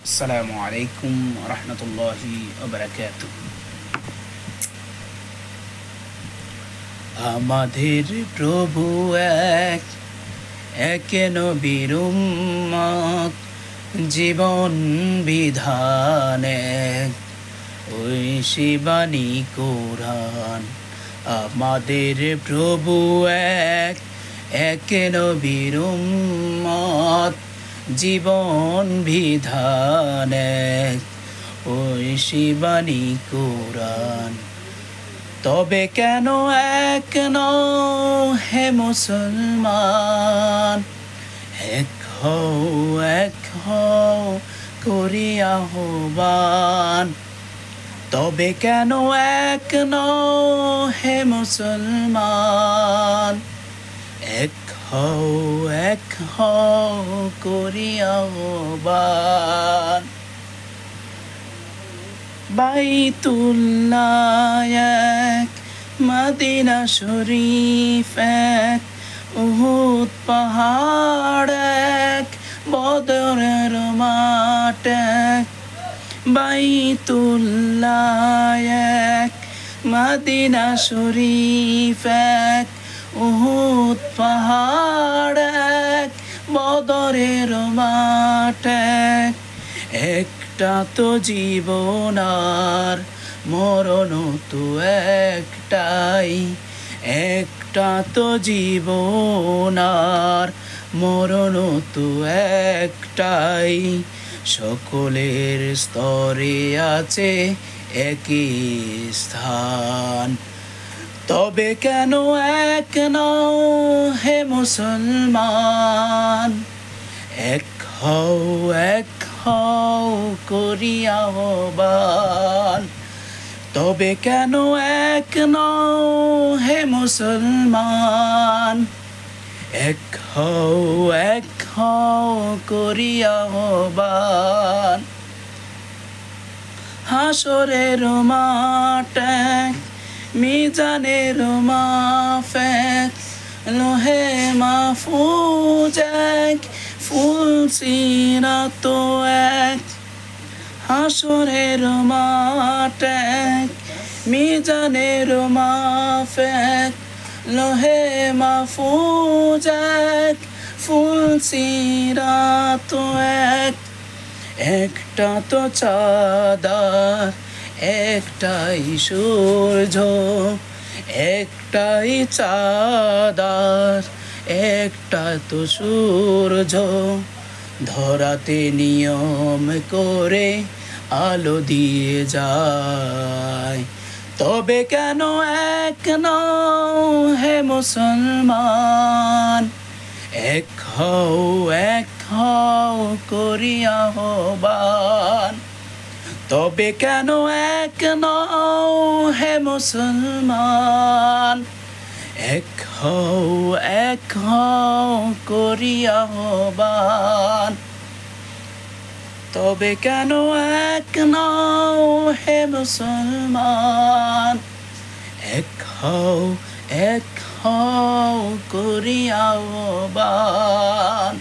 আসসালামু আলাইকুম রহমতুল্লাহি ওয়া আমাদের প্রভু এক, একে নবীর উম্মত, জীবন বিধান এক, ওই শিবানী কোরআন। আমাদের প্রভু এক, একে নবীর উম্মত, জীবন বিধান এক, ওই শিবানী কোরআন। তবে কেন এক নও হে মুসলমান, এক হও করি আহ্বান। তবে কেন এক নও হে মুসলমান, এক হও করি আহ্বান। বাইতুল্লাহ এক, মদিনা শরীফ এক, উহুদ পাহাড় এক, বদরের মাঠ এক। বাইতুল্লাহ এক, মদিনা শরীফ এক, উহুদ পাহাড় এক, বদরের মাঠ এক। একটা তো জীবন আর মরণ তো একটাই, একটা তো জীবন আর মরণ তো একটাই। সকলের স্তরে আছে একই স্থান। তবে কেন এক নও হে মুসলমান, এক হও করি আহ্বান। তবে কেন এক নও হে মুসলমান, এক হও করি আহ্বান। হাসরের মাঠ এক, মিজানের মাপ এক, লোহে মাহফুজ এক, ফুল সিরাত এক। হাসরের মাঠ এক, মিজানের মাপ এক, লোহে মাহফুজ এক, ফুল সিরাত এক। একটা তো চাঁদার, একটাই সূর্য, একটাই চাঁদার, একটা তো সূর্য। ধরাতে নিয়ম করে আলো দিয়ে যায়। তবে কেন এক নও হে মুসলমান, এক হও করি আহ্বান। তবে কেন এক নও হে মুসলমান, এক হও করি আহ্বান। তবে কেন এক নও হে মুসলমান, এক হও করি আহ্বান।